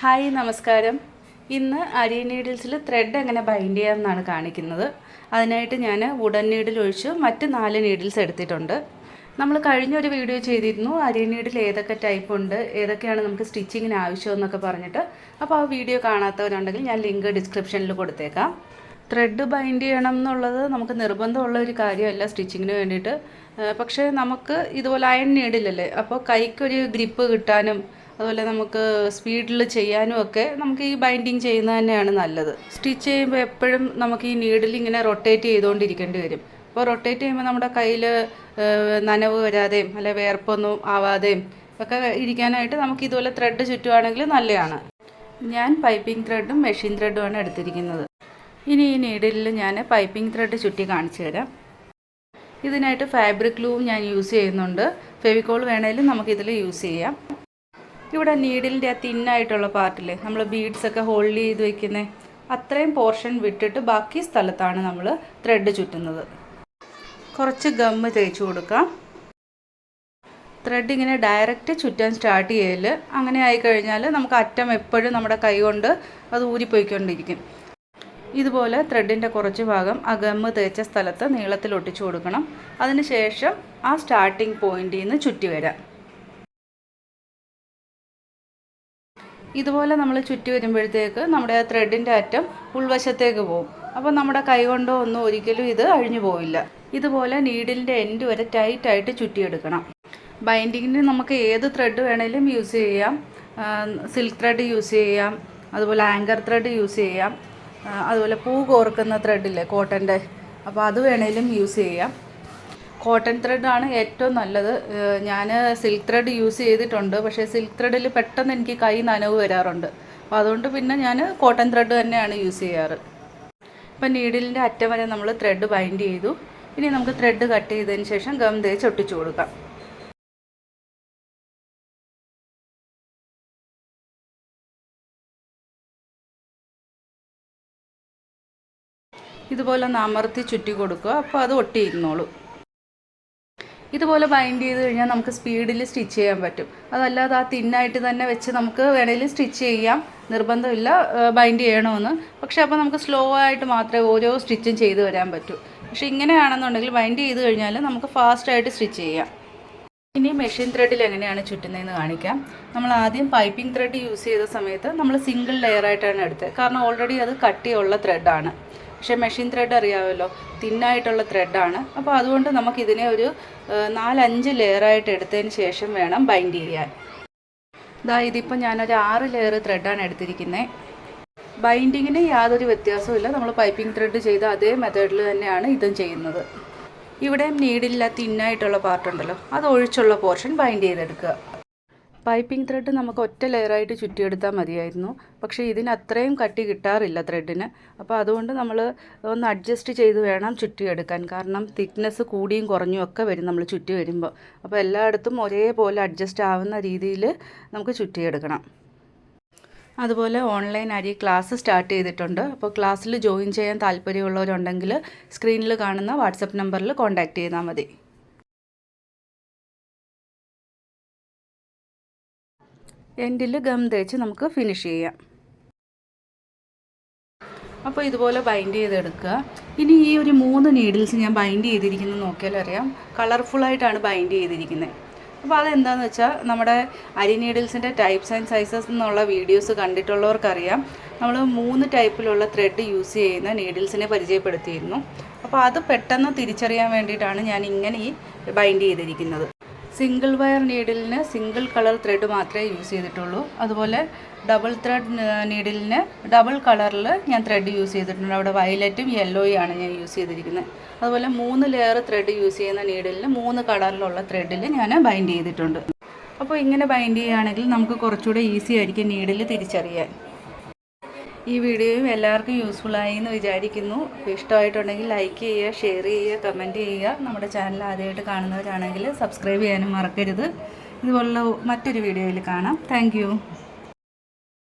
Hi നമസ്കാരം. ഇന്ന് അരി നീഡിൽസിൽ ത്രെഡ് എങ്ങനെ ബൈൻഡ് ചെയ്യാമെന്നാണ് കാണിക്കുന്നത്. അതിനായിട്ട് ഞാൻ വുഡൻ നീഡിൽ ഒഴിച്ച് മറ്റ് 4 നീഡിൽസ് എടുത്തിട്ടുണ്ട്. നമ്മൾ കഴിഞ്ഞൊരു വീഡിയോ ചെയ്തിരുന്നു അരി നീഡിൽ ഏതൊക്കെ ടൈപ്പ് ഉണ്ട്, ഏതൊക്കെയാണ് നമുക്ക് സ്റ്റിച്ചിങ്ങിന് ആവശ്യമെന്നൊക്കെ പറഞ്ഞിട്ട്. അപ്പോൾ ആ വീഡിയോ കാണാത്തവരുണ്ടെങ്കിൽ ഞാൻ ലിങ്ക് ഡിസ്ക്രിപ്ഷനിൽ കൊടുത്തേക്കാം. ത്രെഡ് ബൈൻഡ് ചെയ്യണം എന്നുള്ളത് നമുക്ക് നിർബന്ധമുള്ള ഒരു കാര്യമല്ല സ്റ്റിച്ചിങ്ങിന് വേണ്ടിയിട്ട്. പക്ഷേ നമുക്ക് ഇതുപോലെ അയൺ നീഡിലല്ലേ, അപ്പോൾ കൈക്കൊരു ഗ്രിപ്പ് കിട്ടാനും അതുപോലെ നമുക്ക് സ്പീഡിൽ ചെയ്യാനും ഒക്കെ നമുക്ക് ഈ ബൈൻഡിങ് ചെയ്യുന്നത് തന്നെയാണ് നല്ലത്. സ്റ്റിച്ച് ചെയ്യുമ്പോൾ എപ്പോഴും നമുക്ക് ഈ നീഡിൽ ഇങ്ങനെ റൊട്ടേറ്റ് ചെയ്തുകൊണ്ടിരിക്കേണ്ടി വരും. അപ്പോൾ റൊട്ടേറ്റ് ചെയ്യുമ്പോൾ നമ്മുടെ കയ്യിൽ നനവ് വരാതെയും അല്ലെ വേർപ്പൊന്നും ആവാതെയും ഒക്കെ ഇരിക്കാനായിട്ട് നമുക്ക് ഇതുപോലെ ത്രെഡ് ചുറ്റുവാണെങ്കിൽ നല്ലതാണ്. ഞാൻ പൈപ്പിംഗ് ത്രെഡും മെഷീൻ ത്രെഡുമാണ് എടുത്തിരിക്കുന്നത്. ഇനി ഈ നീഡിലിൽ ഞാൻ പൈപ്പിംഗ് ത്രെഡ് ചുറ്റി കാണിച്ചു തരാം. ഇതിനായിട്ട് ഫാബ്രിക് ഗ്ലൂവും ഞാൻ യൂസ് ചെയ്യുന്നുണ്ട്. ഫെവിക്കോൾ വേണമെങ്കിലും നമുക്കിതിൽ യൂസ് ചെയ്യാം. ഇവിടെ നീഡിലിൻ്റെ ആ തിന്നായിട്ടുള്ള പാർട്ടിൽ നമ്മൾ ബീഡ്സൊക്കെ ഹോൾഡ് ചെയ്ത് വയ്ക്കുന്നത് അത്രയും പോർഷൻ വിട്ടിട്ട് ബാക്കി സ്ഥലത്താണ് നമ്മൾ ത്രെഡ് ചുറ്റുന്നത്. കുറച്ച് ഗമ്മ് തേച്ച് കൊടുക്കാം. ത്രെഡ് ഇങ്ങനെ ഡയറക്റ്റ് ചുറ്റാൻ സ്റ്റാർട്ട് ചെയ്യൽ. അങ്ങനെ ആയിക്കഴിഞ്ഞാൽ നമുക്ക് അറ്റം എപ്പോഴും നമ്മുടെ കൈ കൊണ്ട് അത് ഊരിപ്പോയിക്കൊണ്ടിരിക്കും. ഇതുപോലെ ത്രെഡിൻ്റെ കുറച്ച് ഭാഗം ആ ഗമ്മ് തേച്ച സ്ഥലത്ത് നീളത്തിൽ ഒട്ടിച്ചു കൊടുക്കണം. അതിനുശേഷം ആ സ്റ്റാർട്ടിങ് പോയിന്റിൽ നിന്ന് ചുറ്റി വരാം. ഇതുപോലെ നമ്മൾ ചുറ്റി വരുമ്പോഴത്തേക്ക് നമ്മുടെ ആ ത്രെഡിൻ്റെ അറ്റം ഉൾവശത്തേക്ക് പോകും. അപ്പോൾ നമ്മുടെ കൈ കൊണ്ടോ ഒന്നും ഒരിക്കലും ഇത് അഴിഞ്ഞു പോവില്ല. ഇതുപോലെ നീഡിലിൻ്റെ എൻഡ് വരെ ടൈറ്റായിട്ട് ചുറ്റിയെടുക്കണം. ബൈൻഡിങ്ങിന് നമുക്ക് ഏത് ത്രെഡ് വേണേലും യൂസ് ചെയ്യാം. സിൽക്ക് ത്രെഡ് യൂസ് ചെയ്യാം, അതുപോലെ ആങ്കർ ത്രെഡ് യൂസ് ചെയ്യാം, അതുപോലെ പൂ കോർക്കുന്ന ത്രെഡില്ലേ കോട്ടൻ്റെ, അപ്പോൾ അത് വേണേലും യൂസ് ചെയ്യാം. കോട്ടൺ ത്രെഡാണ് ഏറ്റവും നല്ലത്. ഞാൻ സിൽക്ക് ത്രെഡ് യൂസ് ചെയ്തിട്ടുണ്ട്, പക്ഷേ സിൽക്ക് ത്രെഡിൽ പെട്ടെന്ന് എനിക്ക് കൈ നനവ് വരാറുണ്ട്. അപ്പോൾ അതുകൊണ്ട് പിന്നെ ഞാൻ കോട്ടൺ ത്രെഡ് തന്നെയാണ് യൂസ് ചെയ്യാറ്. ഇപ്പം നീഡിലിൻ്റെ അറ്റം വരെ നമ്മൾ ത്രെഡ് ബൈൻഡ് ചെയ്തു. ഇനി നമുക്ക് ത്രെഡ് കട്ട് ചെയ്തതിന് ശേഷം ഗം തേച്ച് ഒട്ടിച്ചു കൊടുക്കാം. ഇതുപോലെ ഒന്ന് അമർത്തി ചുറ്റി കൊടുക്കുക. അപ്പോൾ അത് ഒട്ടിയിരുന്നോളൂ. ഇതുപോലെ ബൈൻഡ് ചെയ്ത് കഴിഞ്ഞാൽ നമുക്ക് സ്പീഡിൽ സ്റ്റിച്ച് ചെയ്യാൻ പറ്റും. അതല്ലാതെ ആ തിന്നായിട്ട് തന്നെ വെച്ച് നമുക്ക് വേണമെങ്കിലും സ്റ്റിച്ച് ചെയ്യാം. നിർബന്ധമില്ല ബൈൻഡ് ചെയ്യണമെന്ന്. പക്ഷേ അപ്പോൾ നമുക്ക് സ്ലോ ആയിട്ട് മാത്രമേ ഓരോ സ്റ്റിച്ചും ചെയ്ത് വരാൻ പറ്റൂ. പക്ഷേ ഇങ്ങനെയാണെന്നുണ്ടെങ്കിൽ ബൈൻഡ് ചെയ്ത് കഴിഞ്ഞാൽ നമുക്ക് ഫാസ്റ്റായിട്ട് സ്റ്റിച്ച് ചെയ്യാം. ഇനി മെഷീൻ ത്രെഡിൽ എങ്ങനെയാണ് ചുറ്റുന്നതെന്ന് കാണിക്കാം. നമ്മൾ ആദ്യം പൈപ്പിംഗ് ത്രെഡ് യൂസ് ചെയ്ത സമയത്ത് നമ്മൾ സിംഗിൾ ലെയറായിട്ടാണ് എടുത്തത്. കാരണം ഓൾറെഡി അത് കട്ടിയുള്ള ത്രെഡാണ്. പക്ഷേ മെഷീൻ ത്രെഡ് അറിയാമല്ലോ, തിന്നായിട്ടുള്ള ത്രെഡാണ്. അപ്പോൾ അതുകൊണ്ട് നമുക്കിതിനെ ഒരു 4-5 ലെയറായിട്ട് എടുത്തതിന് ശേഷം വേണം ബൈൻഡ് ചെയ്യാൻ. ഇതിപ്പോൾ ഞാനൊരു 6 ലെയർ ത്രെഡാണ് എടുത്തിരിക്കുന്നത്. ബൈൻഡിങ്ങിന് യാതൊരു വ്യത്യാസവുമില്ല. നമ്മൾ പൈപ്പിംഗ് ത്രെഡ് ചെയ്ത അതേ മെത്തേഡിൽ തന്നെയാണ് ഇതും ചെയ്യുന്നത്. ഇവിടെയും നീഡില്ല തിന്നായിട്ടുള്ള പാർട്ടുണ്ടല്ലോ, അത് ഒഴിച്ചുള്ള പോർഷൻ ബൈൻഡ് ചെയ്തെടുക്കുക. പൈപ്പിംഗ് ത്രെഡ് നമുക്ക് ഒറ്റ ലെയറായിട്ട് ചുറ്റിയെടുത്താൽ മതിയായിരുന്നു. പക്ഷേ ഇതിന് അത്രയും കട്ടി കിട്ടാറില്ല ത്രെഡിന്. അപ്പോൾ അതുകൊണ്ട് നമ്മൾ ഒന്ന് അഡ്ജസ്റ്റ് ചെയ്ത് വേണം ചുറ്റിയെടുക്കാൻ. കാരണം തിക്നെസ് കൂടിയും കുറഞ്ഞും ഒക്കെ വരും നമ്മൾ ചുറ്റി വരുമ്പോൾ. അപ്പോൾ എല്ലായിടത്തും ഒരേപോലെ അഡ്ജസ്റ്റ് ആവുന്ന രീതിയിൽ നമുക്ക് ചുറ്റിയെടുക്കണം. അതുപോലെ ഓൺലൈൻ അരി ക്ലാസ് സ്റ്റാർട്ട് ചെയ്തിട്ടുണ്ട്. അപ്പോൾ ക്ലാസ്സിൽ ജോയിൻ ചെയ്യാൻ താല്പര്യമുള്ളവരുണ്ടെങ്കിൽ സ്ക്രീനിൽ കാണുന്ന വാട്സപ്പ് നമ്പറിൽ കോൺടാക്റ്റ് ചെയ്താൽ മതി. എൻഡിൽ ഗം തേച്ച് നമുക്ക് ഫിനിഷ് ചെയ്യാം. അപ്പോൾ ഇതുപോലെ ബൈൻഡ് ചെയ്തെടുക്കുക. ഇനി ഈ ഒരു 3 നീഡിൽസ് ഞാൻ ബൈൻഡ് ചെയ്തിരിക്കുന്നത് നോക്കിയാൽ അറിയാം, കളർഫുള്ളായിട്ടാണ് ബൈൻഡ് ചെയ്തിരിക്കുന്നത്. അപ്പോൾ അതെന്താണെന്ന് വെച്ചാൽ നമ്മുടെ അരി നീഡിൽസിൻ്റെ ടൈപ്സ് ആൻഡ് സൈസസ് എന്നുള്ള വീഡിയോസ് കണ്ടിട്ടുള്ളവർക്കറിയാം. നമ്മൾ 3 ടൈപ്പിലുള്ള ത്രെഡ് യൂസ് ചെയ്യുന്ന നീഡിൽസിനെ പരിചയപ്പെടുത്തിയിരുന്നു. അപ്പോൾ അത് പെട്ടെന്ന് തിരിച്ചറിയാൻ വേണ്ടിയിട്ടാണ് ഞാൻ ഇങ്ങനെ ഈ ബൈൻഡ് ചെയ്തിരിക്കുന്നത്. സിംഗിൾ വയർ നീഡിലിന് സിംഗിൾ കളർ ത്രെഡ് മാത്രമേ യൂസ് ചെയ്തിട്ടുള്ളൂ. അതുപോലെ ഡബിൾ ത്രെഡ് നീഡിലിന് ഡബിൾ കളറിൽ ഞാൻ ത്രെഡ് യൂസ് ചെയ്തിട്ടുണ്ട്. അവിടെ വയലറ്റും യെല്ലോയും ആണ് ഞാൻ യൂസ് ചെയ്തിരിക്കുന്നത്. അതുപോലെ 3 ലെയർ ത്രെഡ് യൂസ് ചെയ്യുന്ന നീഡിലിന് 3 കളറിലുള്ള ത്രെഡിൽ ഞാൻ ബൈൻഡ് ചെയ്തിട്ടുണ്ട്. അപ്പോൾ ഇങ്ങനെ ബൈൻഡ് ചെയ്യുകയാണെങ്കിൽ നമുക്ക് കുറച്ചുകൂടെ ഈസി ആയിരിക്കും നീഡിൽ തിരിച്ചറിയാൻ. ഈ വീഡിയോയും എല്ലാവർക്കും യൂസ്ഫുള്ളായി എന്ന് വിചാരിക്കുന്നു. അപ്പോൾ ഇഷ്ടമായിട്ടുണ്ടെങ്കിൽ ലൈക്ക് ചെയ്യുക, ഷെയർ ചെയ്യുക, കമൻറ്റ് ചെയ്യുക. നമ്മുടെ ചാനൽ ആദ്യമായിട്ട് കാണുന്നവരാണെങ്കിൽ സബ്സ്ക്രൈബ് ചെയ്യാനും മറക്കരുത്. ഇതുപോലുള്ള മറ്റൊരു വീഡിയോയിൽ കാണാം. താങ്ക്